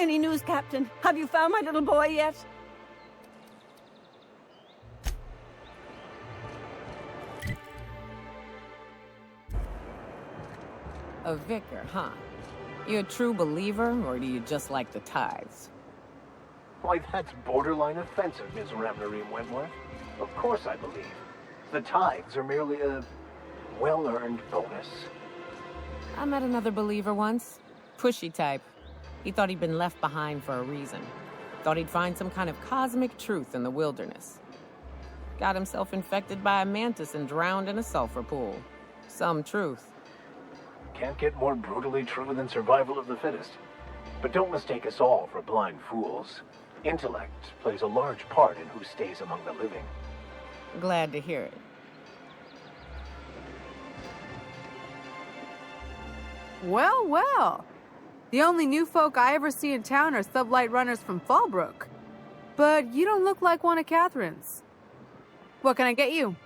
Any news, Captain? Have you found my little boy yet? A vicar, huh? You a true believer, or do you just like the tithes? Why, that's borderline offensive, Ms. Ramnareem Wentworth. Of course I believe. The tithes are merely a well-earned bonus. I met another believer once. Pushy type. He thought he'd been left behind for a reason. Thought he'd find some kind of cosmic truth in the wilderness. Got himself infected by a mantis and drowned in a sulfur pool. Some truth. Can't get more brutally true than survival of the fittest. But don't mistake us all for blind fools. Intellect plays a large part in who stays among the living. Glad to hear it. Well, well. The only new folk I ever see in town are sublight runners from Fallbrook. But you don't look like one of Catherine's. What can I get you?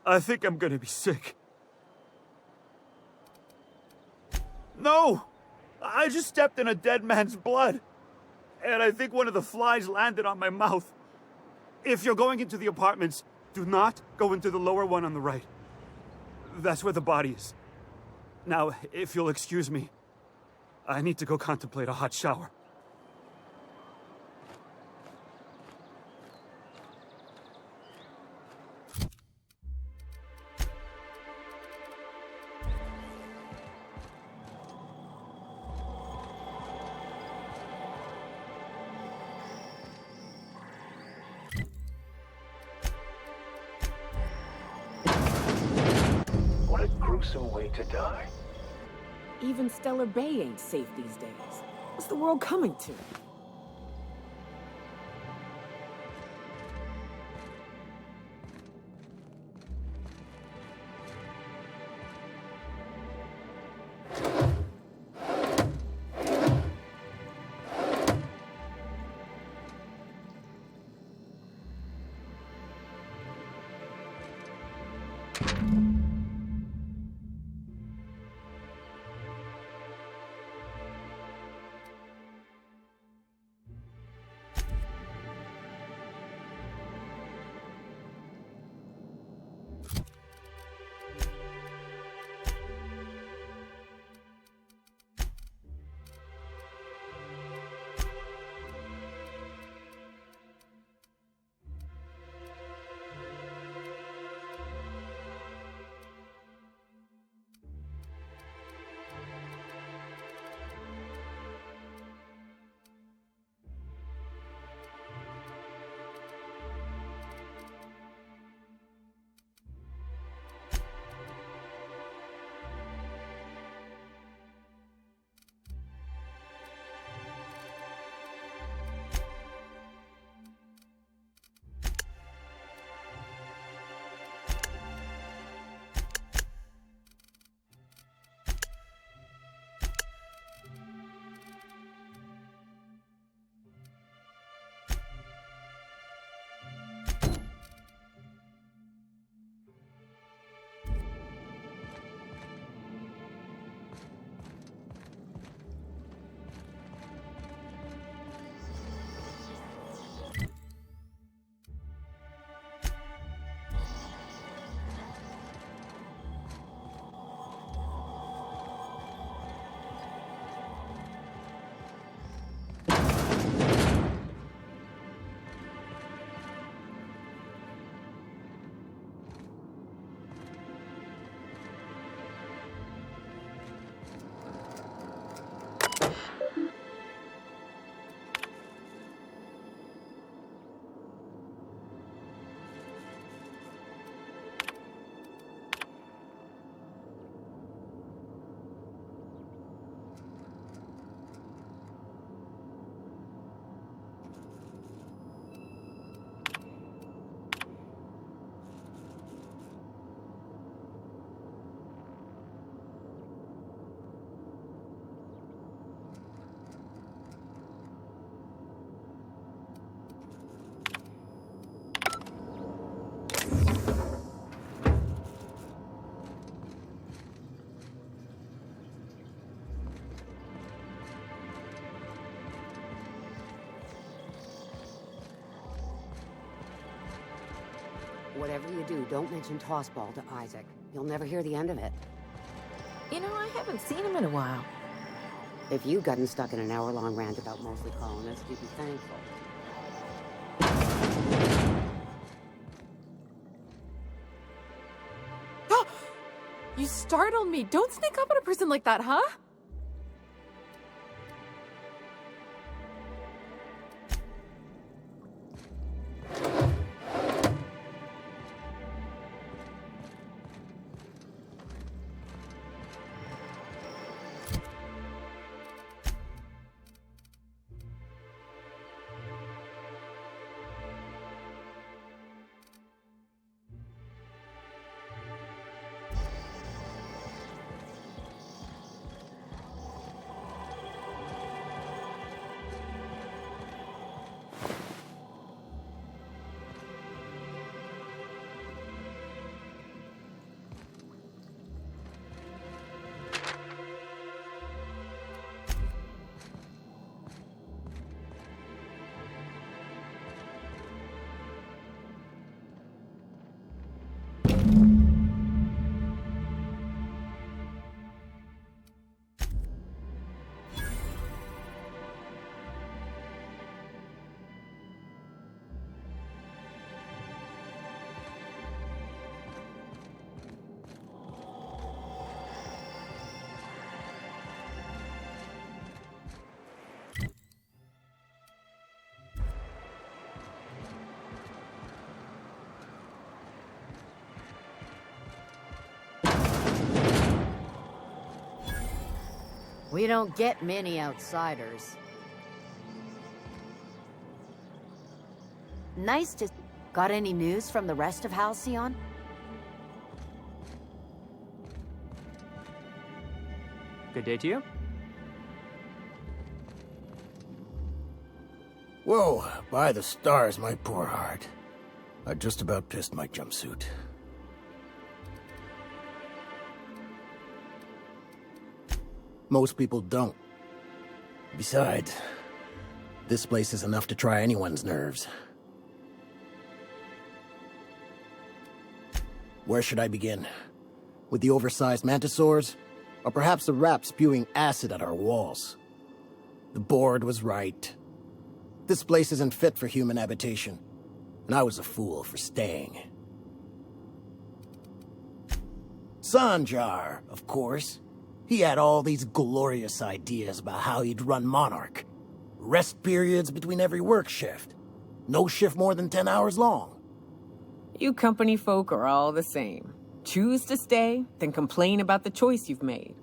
I think I'm gonna be sick. No! I just stepped in a dead man's blood. And I think one of the flies landed on my mouth. If you're going into the apartments, do not go into the lower one on the right. That's where the body is. Now, if you'll excuse me, I need to go contemplate a hot shower. What a gruesome way to die. Even Stellar Bay ain't safe these days. What's the world coming to? Whatever you do, don't mention Tossball to Isaac. You'll never hear the end of it. You know, I haven't seen him in a while. If you'd gotten stuck in an hour-long rant about mostly colonists, you'd be thankful. You startled me. Don't sneak up on a person like that, huh? We don't get many outsiders. Nice to... Got any news from the rest of Halcyon? Good day to you. Whoa, by the stars, my poor heart. I just about pissed my jumpsuit. Most people don't. Besides, this place is enough to try anyone's nerves. Where should I begin? With the oversized mantisaurs? Or perhaps the rap spewing acid at our walls? The board was right. This place isn't fit for human habitation, and I was a fool for staying. Sanjar, of course. He had all these glorious ideas about how he'd run Monarch. Rest periods between every work shift. No shift more than 10 hours long. You company folk are all the same. Choose to stay, then complain about the choice you've made.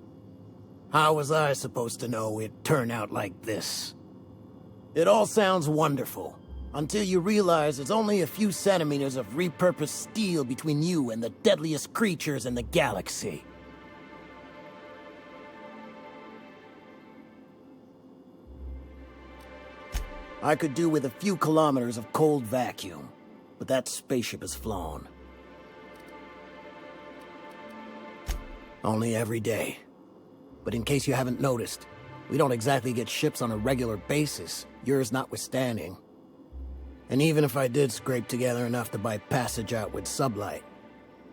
How was I supposed to know it'd turn out like this? It all sounds wonderful, until you realize there's only a few centimeters of repurposed steel between you and the deadliest creatures in the galaxy. I could do with a few kilometers of cold vacuum, but that spaceship is flown. Only every day. But in case you haven't noticed, we don't exactly get ships on a regular basis, yours notwithstanding. And even if I did scrape together enough to buy passage out with sublight,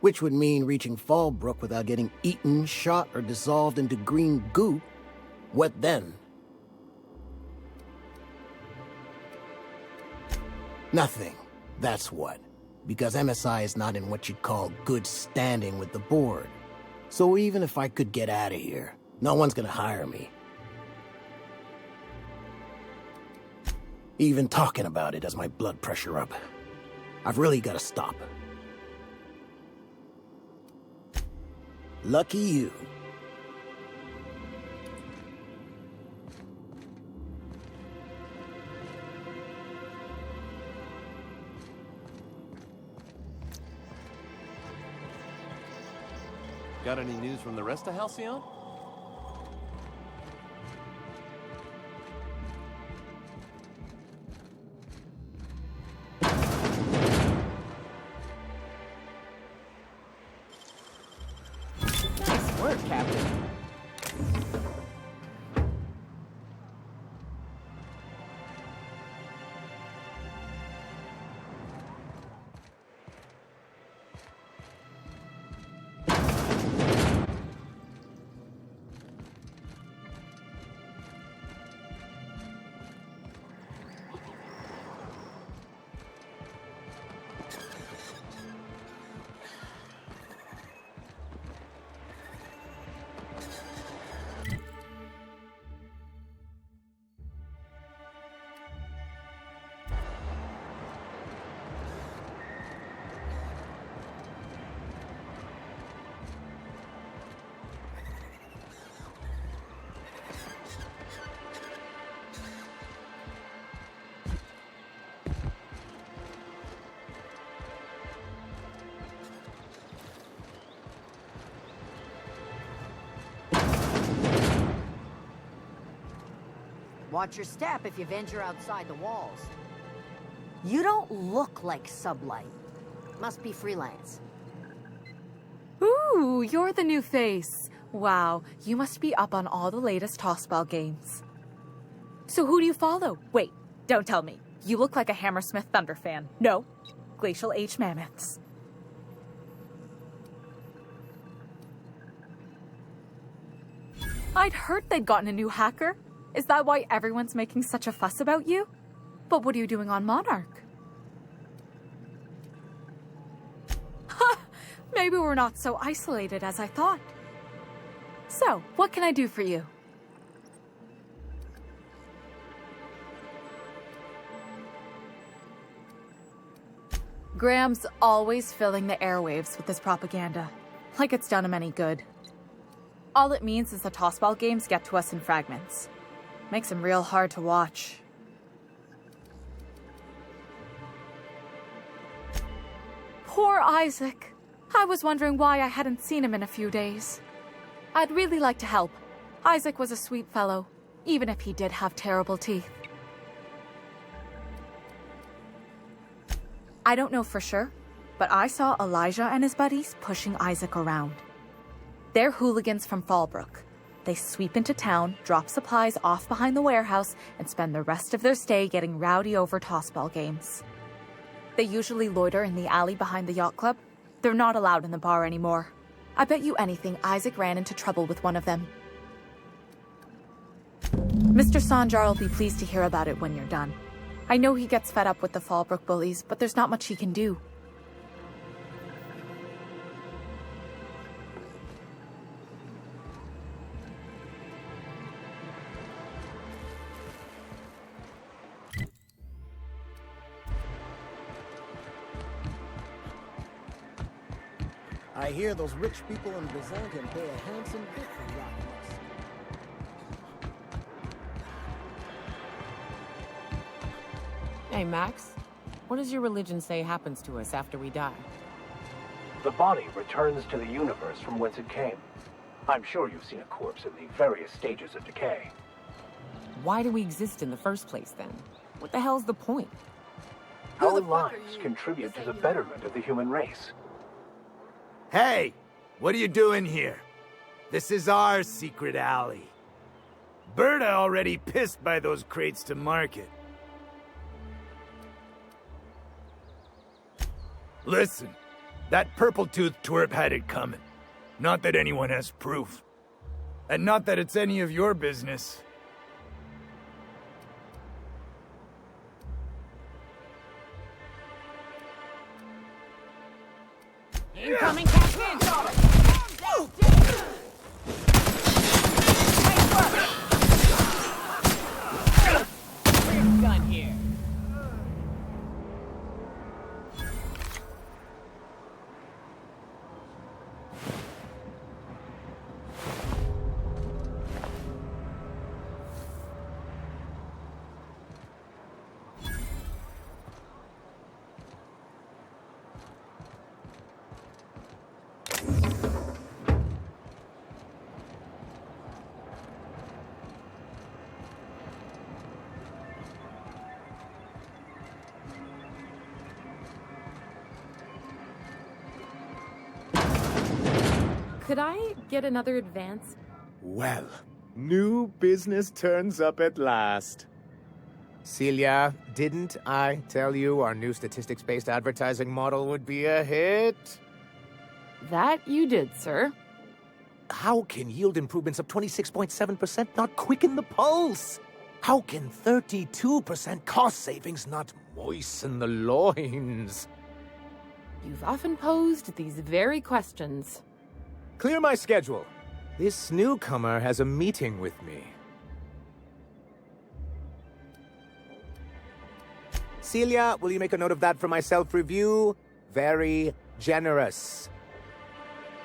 which would mean reaching Fallbrook without getting eaten, shot, or dissolved into green goo, what then? Nothing, that's what. Because MSI is not in what you'd call good standing with the board. So even if I could get out of here, no one's gonna hire me. Even talking about it has my blood pressure up. I've really gotta stop. Lucky you. Got any news from the rest of Halcyon? Nice work, Captain. Watch your step if you venture outside the walls. You don't look like Sublight. Must be freelance. Ooh, you're the new face. Wow, you must be up on all the latest tossball games. So who do you follow? Wait, don't tell me. You look like a Hammersmith Thunder fan. No, Glacial H Mammoths. I'd heard they'd gotten a new hacker. Is that why everyone's making such a fuss about you? But what are you doing on Monarch? Ha! Maybe we're not so isolated as I thought. So, what can I do for you? Graham's always filling the airwaves with his propaganda, like it's done him any good. All it means is the tossball games get to us in fragments. Makes him real hard to watch. Poor Isaac. I was wondering why I hadn't seen him in a few days. I'd really like to help. Isaac was a sweet fellow, even if he did have terrible teeth. I don't know for sure, but I saw Elijah and his buddies pushing Isaac around. They're hooligans from Fallbrook. They sweep into town, drop supplies off behind the warehouse, and spend the rest of their stay getting rowdy over tossball games. They usually loiter in the alley behind the yacht club. They're not allowed in the bar anymore. I bet you anything Isaac ran into trouble with one of them. Mr. Sanjar will be pleased to hear about it when you're done. I know he gets fed up with the Fallbrook bullies, but there's not much he can do. I hear those rich people in Bazan can pay a handsome bit for rocking us. Hey, Max. What does your religion say happens to us after we die? The body returns to the universe from whence it came. I'm sure you've seen a corpse in the various stages of decay. Why do we exist in the first place, then? What the hell's the point? Our lives contribute to the betterment of the human race. Hey! What are you doing here? This is our secret alley. Berta already pissed by those crates to market. Listen, that purple-toothed twerp had it coming. Not that anyone has proof. And not that it's any of your business. Incoming Captain! We're done here. Could I get another advance? Well, new business turns up at last. Celia, didn't I tell you our new statistics-based advertising model would be a hit? That you did, sir. How can yield improvements of 26.7% not quicken the pulse? How can 32% cost savings not moisten the loins? You've often posed these very questions. Clear my schedule. This newcomer has a meeting with me. Celia, will you make a note of that for my self-review? Very generous.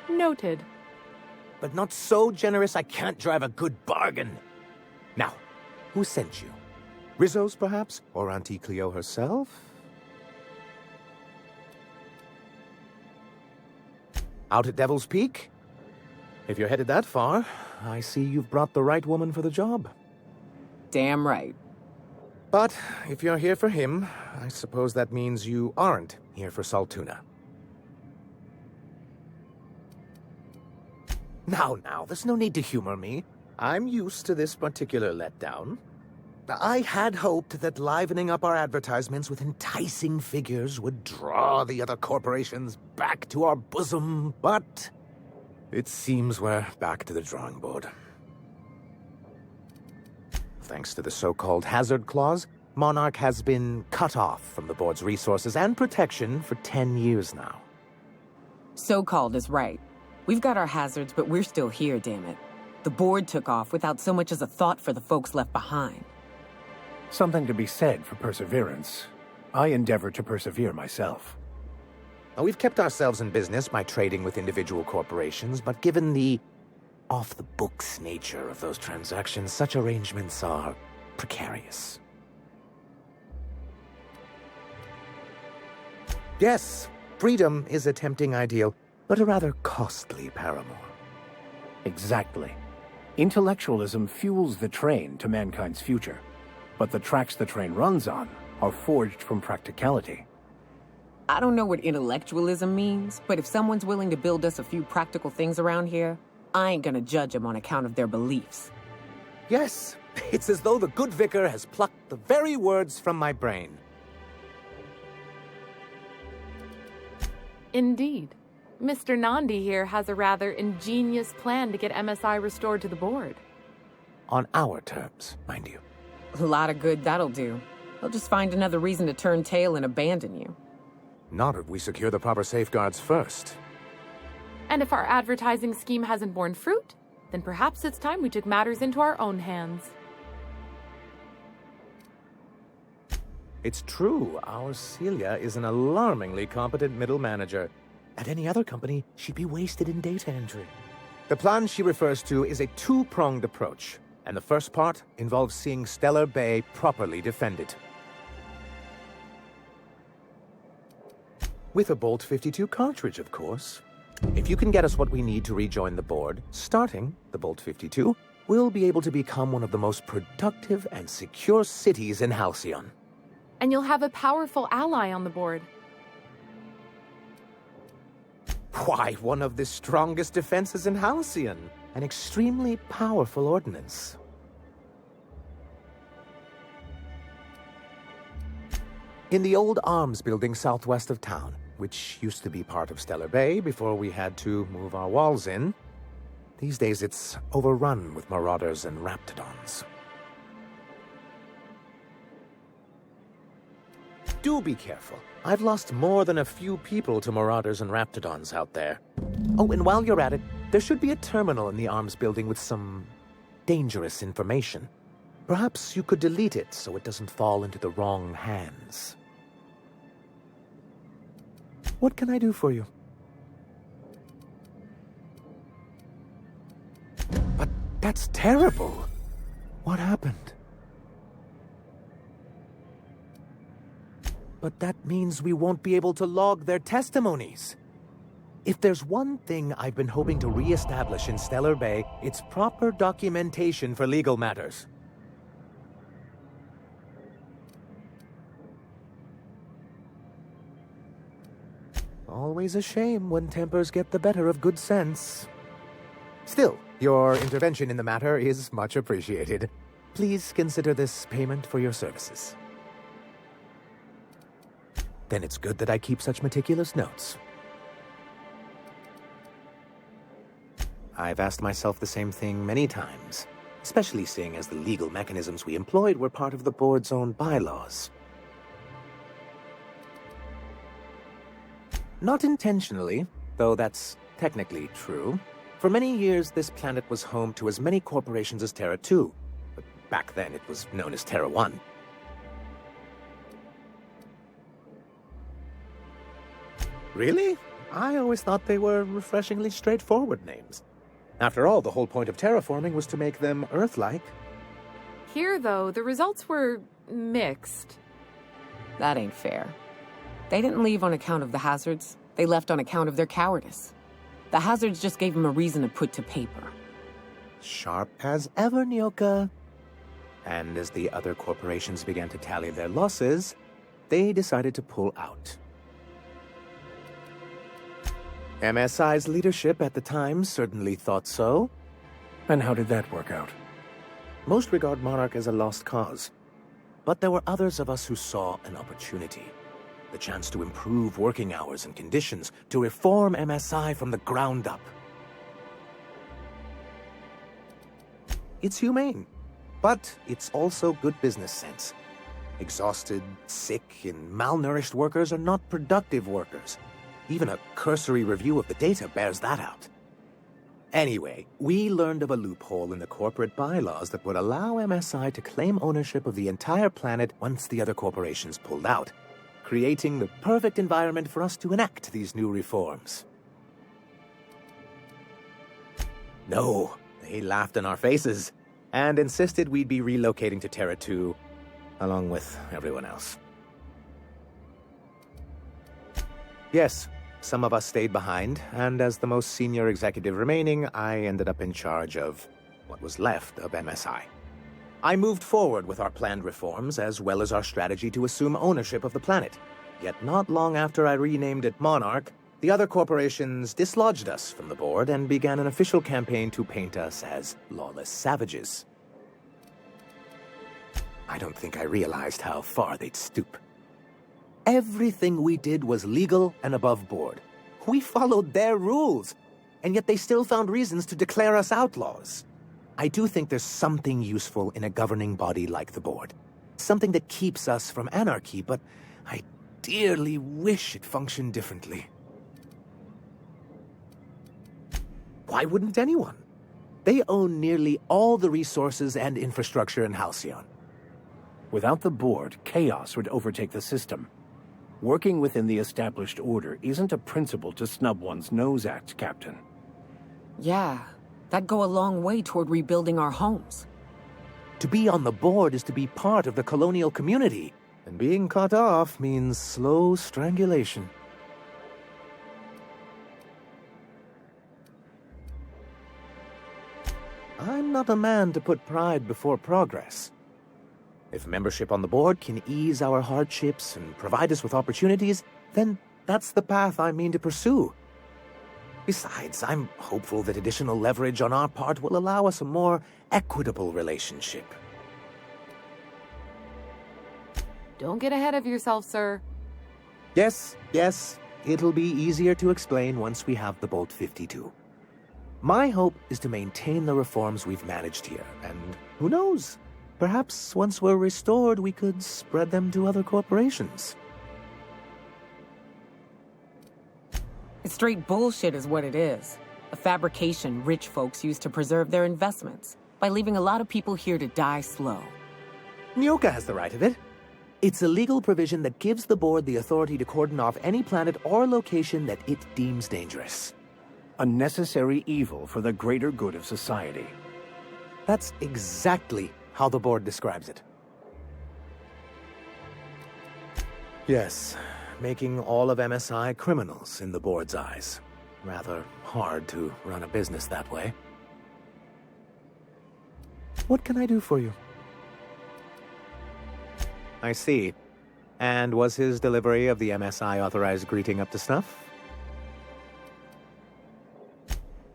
Noted. But not so generous I can't drive a good bargain. Now, who sent you? Rizzo's, perhaps? Or Auntie Cleo herself? Out at Devil's Peak? If you're headed that far, I see you've brought the right woman for the job. Damn right. But if you're here for him, I suppose that means you aren't here for Saltuna. Now, there's no need to humor me. I'm used to this particular letdown. I had hoped that livening up our advertisements with enticing figures would draw the other corporations back to our bosom, but it seems we're back to the drawing board. Thanks to the so-called hazard clause, Monarch has been cut off from the board's resources and protection for 10 years now. So-called is right. We've got our hazards, but we're still here, damn it. The board took off without so much as a thought for the folks left behind. Something to be said for perseverance. I endeavor to persevere myself. Now, we've kept ourselves in business by trading with individual corporations, but given the off-the-books nature of those transactions, such arrangements are precarious. Yes, freedom is a tempting ideal, but a rather costly paramour. Exactly. Intellectualism fuels the train to mankind's future, but the tracks the train runs on are forged from practicality. I don't know what intellectualism means, but if someone's willing to build us a few practical things around here, I ain't gonna judge them on account of their beliefs. Yes, it's as though the good vicar has plucked the very words from my brain. Indeed. Mr. Nandi here has a rather ingenious plan to get MSI restored to the board. On our terms, mind you. A lot of good that'll do. They'll just find another reason to turn tail and abandon you. Not if we secure the proper safeguards first. And if our advertising scheme hasn't borne fruit, then perhaps it's time we took matters into our own hands. It's true, our Celia is an alarmingly competent middle manager. At any other company, she'd be wasted in data entry. The plan she refers to is a two-pronged approach, and the first part involves seeing Stellar Bay properly defended. With a Bolt 52 cartridge, of course. If you can get us what we need to rejoin the board, starting the Bolt 52, we'll be able to become one of the most productive and secure cities in Halcyon. And you'll have a powerful ally on the board. Why, one of the strongest defenses in Halcyon. An extremely powerful ordnance. In the old arms building southwest of town, which used to be part of Stellar Bay before we had to move our walls in, these days it's overrun with marauders and raptidons. Do be careful. I've lost more than a few people to marauders and raptidons out there. Oh, and while you're at it, there should be a terminal in the arms building with some dangerous information. Perhaps you could delete it so it doesn't fall into the wrong hands. What can I do for you? But that's terrible. What happened? But that means we won't be able to log their testimonies. If there's one thing I've been hoping to re-establish in Stellar Bay, it's proper documentation for legal matters. Always a shame when tempers get the better of good sense. Still, your intervention in the matter is much appreciated. Please consider this payment for your services. Then it's good that I keep such meticulous notes. I've asked myself the same thing many times, especially seeing as the legal mechanisms we employed were part of the board's own bylaws. Not intentionally, though that's technically true. For many years, this planet was home to as many corporations as Terra 2, but back then it was known as Terra 1. Really? I always thought they were refreshingly straightforward names. After all, the whole point of terraforming was to make them Earth-like. Here, though, the results were mixed. That ain't fair. They didn't leave on account of the hazards. They left on account of their cowardice. The hazards just gave them a reason to put to paper. Sharp as ever, Nyoka. And as the other corporations began to tally their losses, they decided to pull out. MSI's leadership at the time certainly thought so. And how did that work out? Most regard Monarch as a lost cause. But there were others of us who saw an opportunity. The chance to improve working hours and conditions, to reform MSI from the ground up. It's humane, but it's also good business sense. Exhausted, sick, and malnourished workers are not productive workers. Even a cursory review of the data bears that out. Anyway, we learned of a loophole in the corporate bylaws that would allow MSI to claim ownership of the entire planet once the other corporations pulled out, creating the perfect environment for us to enact these new reforms. No, they laughed in our faces and insisted we'd be relocating to Terra 2, along with everyone else. Yes, some of us stayed behind, and as the most senior executive remaining, I ended up in charge of what was left of MSI. I moved forward with our planned reforms, as well as our strategy to assume ownership of the planet. Yet not long after I renamed it Monarch, the other corporations dislodged us from the board and began an official campaign to paint us as lawless savages. I don't think I realized how far they'd stoop. Everything we did was legal and above board. We followed their rules, and yet they still found reasons to declare us outlaws. I do think there's something useful in a governing body like the board. Something that keeps us from anarchy, but I dearly wish it functioned differently. Why wouldn't anyone? They own nearly all the resources and infrastructure in Halcyon. Without the board, chaos would overtake the system. Working within the established order isn't a principle to snub one's nose at, Captain. Yeah, that'd go a long way toward rebuilding our homes. To be on the board is to be part of the colonial community, and being cut off means slow strangulation. I'm not a man to put pride before progress. If membership on the board can ease our hardships and provide us with opportunities, then that's the path I mean to pursue. Besides, I'm hopeful that additional leverage on our part will allow us a more equitable relationship. Don't get ahead of yourself, sir. Yes, it'll be easier to explain once we have the Bolt 52. My hope is to maintain the reforms we've managed here, and who knows? Perhaps once we're restored, we could spread them to other corporations. It's straight bullshit is what it is. A fabrication rich folks use to preserve their investments, by leaving a lot of people here to die slow. Nyoka has the right of it. It's a legal provision that gives the board the authority to cordon off any planet or location that it deems dangerous. A necessary evil for the greater good of society. That's exactly how the board describes it. Yes, making all of MSI criminals in the board's eyes. Rather hard to run a business that way. What can I do for you? I see. And was his delivery of the MSI authorized greeting up to snuff?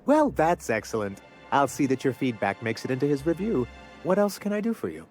Well, that's excellent. I'll see that your feedback makes it into his review. What else can I do for you?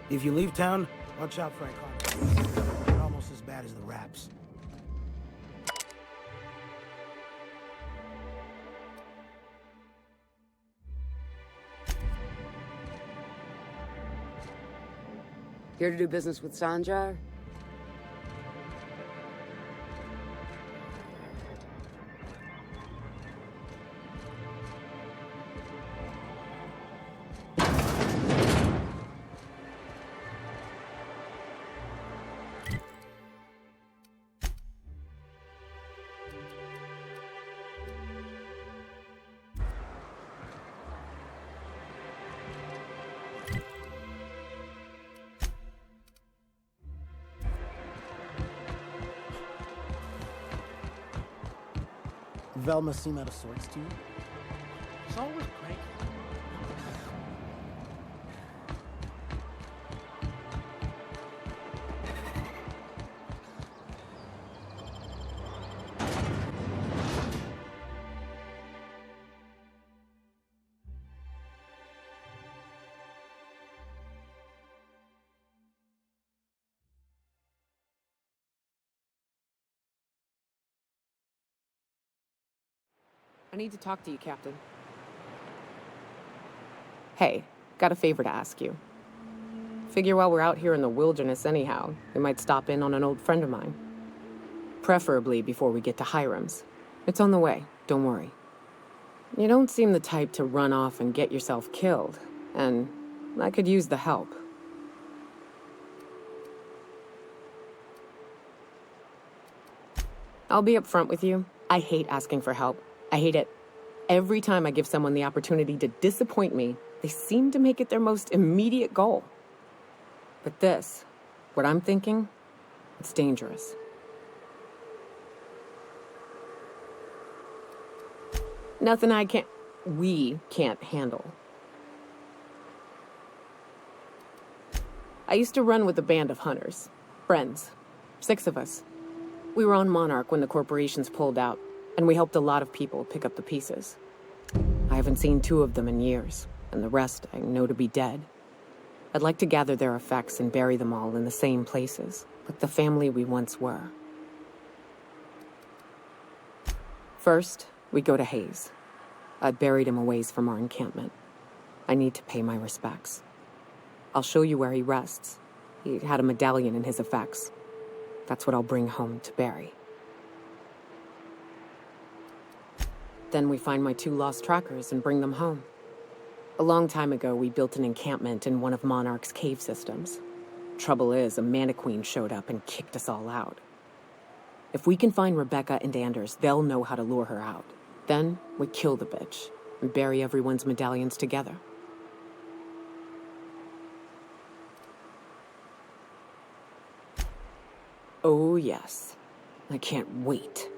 If you leave town, watch out for iconics. They're almost as bad as the Raps. Here to do business with Sanjar? Velma seem out of sorts to you? It's always cranky. I need to talk to you, Captain. Hey, got a favor to ask you. Figure while we're out here in the wilderness anyhow, we might stop in on an old friend of mine. Preferably before we get to Hiram's. It's on the way, don't worry. You don't seem the type to run off and get yourself killed, and I could use the help. I'll be upfront with you. I hate asking for help. I hate it. Every time I give someone the opportunity to disappoint me, they seem to make it their most immediate goal. But this, what I'm thinking, it's dangerous. Nothing we can't handle. I used to run with a band of hunters. Friends. 6 of us. We were on Monarch when the corporations pulled out, and we helped a lot of people pick up the pieces. I haven't seen 2 of them in years, and the rest I know to be dead. I'd like to gather their effects and bury them all in the same places, like the family we once were. First, we go to Hayes. I buried him a ways from our encampment. I need to pay my respects. I'll show you where he rests. He had a medallion in his effects. That's what I'll bring home to bury. Then we find my 2 lost trackers and bring them home. A long time ago, we built an encampment in one of Monarch's cave systems. Trouble is, a Mantiqueen showed up and kicked us all out. If we can find Rebecca and Anders, they'll know how to lure her out. Then we kill the bitch and bury everyone's medallions together. Oh yes, I can't wait.